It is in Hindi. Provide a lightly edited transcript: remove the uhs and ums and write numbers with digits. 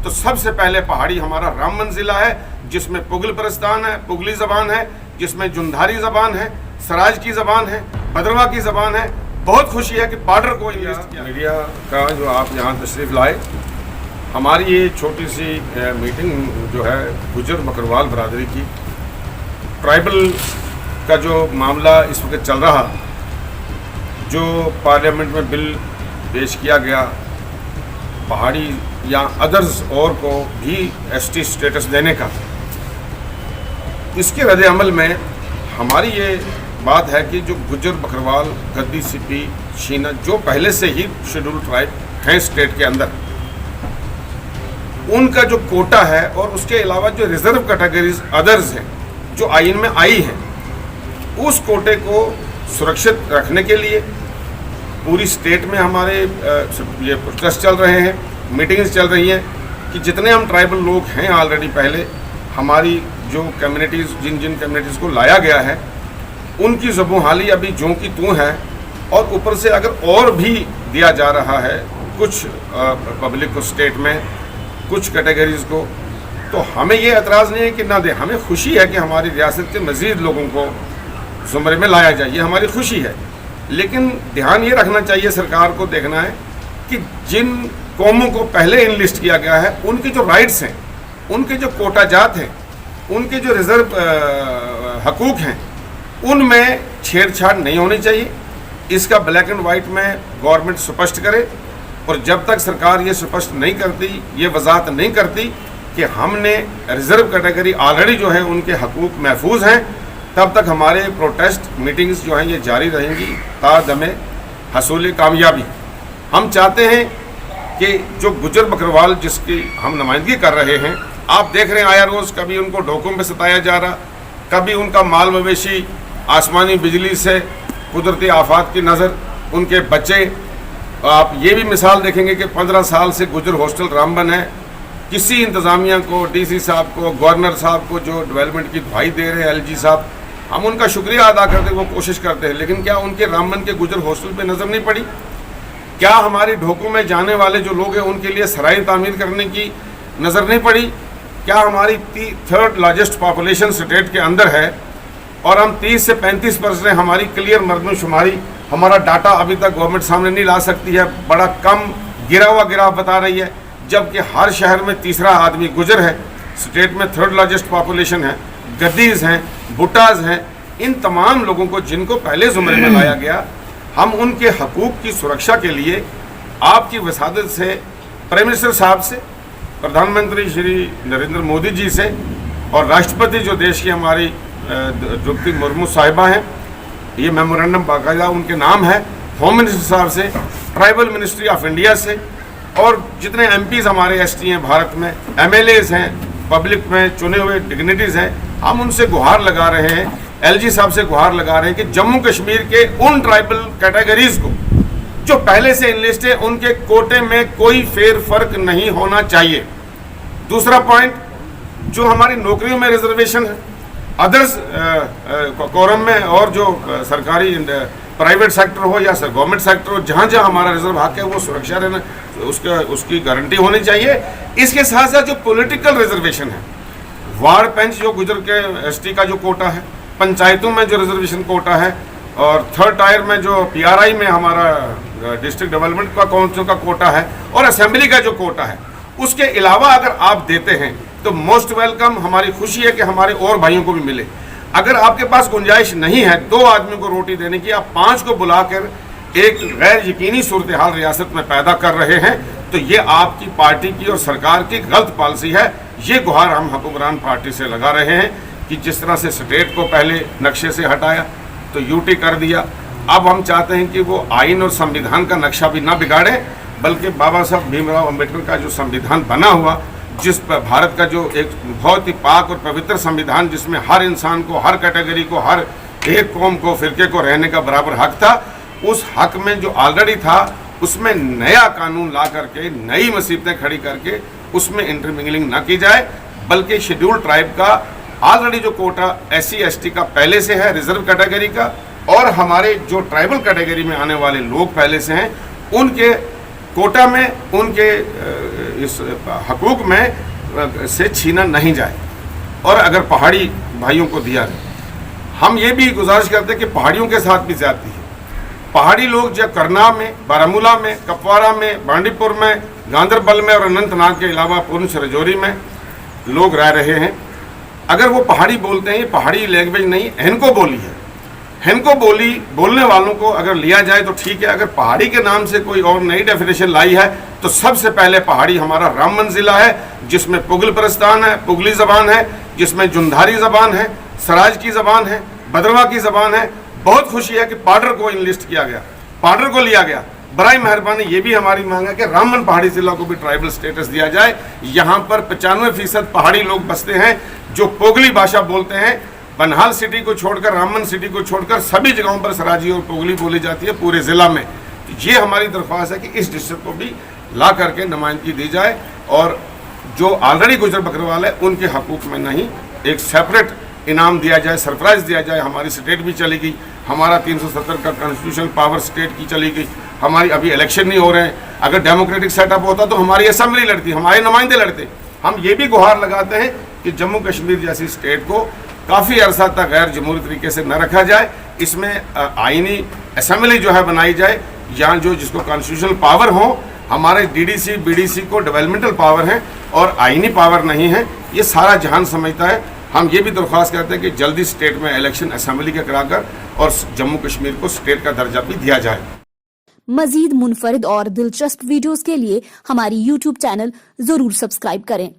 तो सबसे पहले पहाड़ी हमारा रामबन जिला है, जिसमें पुगल प्रस्थान है, पुगली ज़बान है, जिसमें जुंधारी ज़बान है, सराज की ज़बान है, भद्रवा की ज़बान है। बहुत खुशी है कि बॉर्डर को इंग्लिश किया। मीडिया का जो आप यहाँ तशरीफ़ लाए, हमारी ये छोटी सी मीटिंग जो है गुजर बकरवाल बरादरी की, ट्राइबल का जो मामला इस वक्त चल रहा, जो पार्लियामेंट में बिल पेश किया गया पहाड़ी या अदर्स और को भी एसटी स्टेटस देने का, इसके रद्द अमल में हमारी ये बात है कि जो गुजर बकरवाल गद्दी सिपी शीना जो पहले से ही शेड्यूल ट्राइब हैं स्टेट के अंदर, उनका जो कोटा है और उसके अलावा जो रिजर्व कैटेगरीज अदर्स हैं जो आइन में आई हैं, उस कोटे को सुरक्षित रखने के लिए पूरी स्टेट में हमारे ये प्रोटेस्ट चल रहे हैं, मीटिंग्स चल रही हैं कि जितने हम ट्राइबल लोग हैं ऑलरेडी पहले हमारी जो कम्युनिटीज़ जिन कम्युनिटीज़ को लाया गया है उनकी ज़ुबान हाली अभी जो की तू है, और ऊपर से अगर और भी दिया जा रहा है कुछ पब्लिक को स्टेट में कुछ कैटेगरीज़ को, तो हमें ये एतराज़ नहीं है कि ना दे। हमें खुशी है कि हमारी रियासत के मज़ीद लोगों को ज़ुमरे में लाया जाए, ये हमारी खुशी है। लेकिन ध्यान ये रखना चाहिए, सरकार को देखना है कि जिन कौमों को पहले इनलिस्ट किया गया है उनके जो राइट्स हैं, उनके जो कोटा जात हैं, उनके जो रिजर्व हकूक़ हैं, उनमें छेड़छाड़ नहीं होनी चाहिए। इसका ब्लैक एंड वाइट में गवर्नमेंट स्पष्ट करे, और जब तक सरकार ये स्पष्ट नहीं करती, ये वजाहत नहीं करती कि हमने रिजर्व कैटेगरी ऑलरेडी जो है उनके हकूक़ महफूज हैं, तब तक हमारे प्रोटेस्ट मीटिंग्स जो हैं ये जारी रहेंगी तादमे हसूल कामयाबी। हम चाहते हैं कि जो गुजर बकरवाल जिसकी हम नुमाइंदगी कर रहे हैं, आप देख रहे हैं आया रोज़ कभी उनको ढोकों में सताया जा रहा, कभी उनका माल मवेशी आसमानी बिजली से कुदरती आफात की नज़र, उनके बच्चे। आप ये भी मिसाल देखेंगे कि 15 साल से गुजर हॉस्टल रामबन है, किसी इंतज़ामिया को, डीसी साहब को, गवर्नर साहब को जो डेवलपमेंट की दुआई दे रहे हैं एलजी साहब, हम उनका शुक्रिया अदा करते हैं, वो कोशिश करते हैं। लेकिन क्या उनके रामबन के गुजर हॉस्टल पे नज़र नहीं पड़ी? क्या हमारी ढोकों में जाने वाले जो लोग हैं उनके लिए सराय तामीर करने की नज़र नहीं पड़ी? क्या हमारी 3rd लार्जेस्ट पॉपुलेशन स्टेट के अंदर है और हम 30 से 35% हमारी क्लियर मरदमशुमारी, हमारा डाटा अभी तक गवर्नमेंट सामने नहीं ला सकती है, बड़ा कम गिरा हुआ गिराव बता रही है, जबकि हर शहर में तीसरा आदमी गुजर है। स्टेट में 3rd लार्जेस्ट पॉपुलेशन है, गद्दीज हैं, बुटाज हैं। इन तमाम लोगों को जिनको पहले ज़ुमरे में लाया गया, हम उनके हकूक़ की सुरक्षा के लिए आपकी वसादत से, प्राइम मिनिस्टर साहब से, प्रधानमंत्री श्री नरेंद्र मोदी जी से, और राष्ट्रपति जो देश की हमारी द्रौपदी मुर्मू साहिबा हैं, ये मेमोरेंडम बाकायदा उनके नाम है, होम मिनिस्टर साहब से, ट्राइबल मिनिस्ट्री ऑफ इंडिया से, और जितने एमपीज़ हमारे एसटी हैं भारत में, एमएलएज़ हैं, पब्लिक में चुने हुए डिग्निटीज़ हैं, हम उनसे गुहार लगा रहे हैं, एलजी साहब से गुहार लगा रहे हैं कि जम्मू कश्मीर के उन ट्राइबल कैटेगरीज़ को जो पहले से इनलिस्ट है, उनके कोटे में कोई फेर फर्क नहीं होना चाहिए। दूसरा पॉइंट, जो हमारी नौकरियों में रिजर्वेशन है, अदर्स कोरम में, और जो सरकारी प्राइवेट सेक्टर हो या गवर्नमेंट सेक्टर हो, जहाँ जहाँ हमारा रिजर्व हक है वो सुरक्षा रहना, उसकी गारंटी होनी चाहिए। इसके साथ साथ जो पॉलिटिकल रिजर्वेशन है, वार्ड बेंच जो गुजर के एसटी का जो कोटा है, पंचायतों में जो रिजर्वेशन कोटा है, और 3rd टायर में जो पीआरआई में हमारा डिस्ट्रिक्ट डेवलपमेंट का काउंसिल का कोटा है, और असेंबली का जो कोटा है, उसके अलावा अगर आप देते हैं तो मोस्ट वेलकम। हमारी खुशी है कि हमारे और भाइयों को भी मिले। अगर आपके पास गुंजाइश नहीं है 2 आदमी को रोटी देने की, आप 5 को बुलाकर एक गैर यकीनी सूरत हाल रियासत में पैदा कर रहे हैं, तो ये आपकी पार्टी की और सरकार की गलत पॉलिसी है। ये गुहार हम हुक्मरान पार्टी से लगा रहे हैं कि जिस तरह से स्टेट को पहले नक्शे से हटाया तो यूटी कर दिया, अब हम चाहते हैं कि वो आइन और संविधान का नक्शा भी ना बिगाड़े, बल्कि बाबा साहब भीमराव अम्बेडकर का जो संविधान बना हुआ, जिस पर भारत का जो एक बहुत ही पाक और पवित्र संविधान, जिसमें हर इंसान को, हर कैटेगरी को, हर एक कौम को, फिरके को रहने का बराबर हक था, उस हक में जो ऑलरेडी था उसमें नया कानून ला करके, नई मुसीबतें खड़ी करके उसमें इंटरमिंगलिंग ना की जाए, बल्कि शेड्यूल ट्राइब का ऑलरेडी जो कोटा SC ST का पहले से है, रिजर्व कैटेगरी का, और हमारे जो ट्राइबल कैटेगरी में आने वाले लोग पहले से हैं, उनके कोटा में, उनके इस हकूक में से छीना नहीं जाए और अगर पहाड़ी भाइयों को दिया जाए। हम ये भी गुजारिश करते हैं कि पहाड़ियों के साथ भी ज्यादती है। पहाड़ी लोग जब करनाल में, बारामूला में, कपवारा में, बांडीपुर में, गांदरबल में और अनंतनाग के अलावा पुंछ राजौरी में लोग रह रहे हैं। अगर वो पहाड़ी बोलते हैं, ये पहाड़ी लैंग्वेज नहीं हेनको बोली है, हेनको बोली बोलने वालों को अगर लिया जाए तो ठीक है। अगर पहाड़ी के नाम से कोई और नई डेफिनेशन लाई है तो सबसे पहले पहाड़ी हमारा रामबन जिला है, जिसमें पुगल परस्तान है, पुगली जबान है, जिसमें जुंधारी जबान है, सराज की जबान है, भद्रवा की जबान है। बहुत खुशी है कि पाडर को इनलिस्ट किया गया, पाडर को लिया गया। बराए मेहरबानी ये भी हमारी मांग है कि रामबन पहाड़ी जिला को भी ट्राइबल स्टेटस दिया जाए। यहाँ पर 95% पहाड़ी लोग बसते हैं जो पोगली भाषा बोलते हैं। बनहाल सिटी को छोड़कर, रामबन सिटी को छोड़कर सभी जगहों पर सराजी और पोगली बोली जाती है पूरे जिला में। ये हमारी दरख्वास्त है कि इस डिस्ट्रिक्ट को भी ला करके नुमाइंदगी दी जाए और जो ऑलरेडी गुजर बकरवाल है उनके हकूक में नहीं, एक सेपरेट इनाम दिया जाए, सरप्राइज दिया जाए। हमारी स्टेट भी चली गई, हमारा 370 का कॉन्स्टिट्यूशनल पावर स्टेट की चली गई। हमारी अभी इलेक्शन नहीं हो रहे हैं। अगर डेमोक्रेटिक सेटअप होता तो हमारी असेंबली लड़ती, हमारे नुमाइंदे लड़ते। हम ये भी गुहार लगाते हैं कि जम्मू कश्मीर जैसी स्टेट को काफ़ी अरसा तक गैर जमहूरी तरीके से न रखा जाए। इसमें आईनी असेंबली जो है बनाई जाए, यहाँ जो जिसको कॉन्स्टिट्यूशनल पावर हो। हमारे डीडीसी बीडीसी को डेवलपमेंटल पावर है और आईनी पावर नहीं है, ये सारा जहान समझता है। हम ये भी दरख्वास्त करते हैं कि जल्दी स्टेट में इलेक्शन असेंबली का कराकर और जम्मू कश्मीर को स्टेट का दर्जा भी दिया जाए। मजीद मुनफरिद और दिलचस्प वीडियोस के लिए हमारी YouTube चैनल जरूर सब्सक्राइब करें।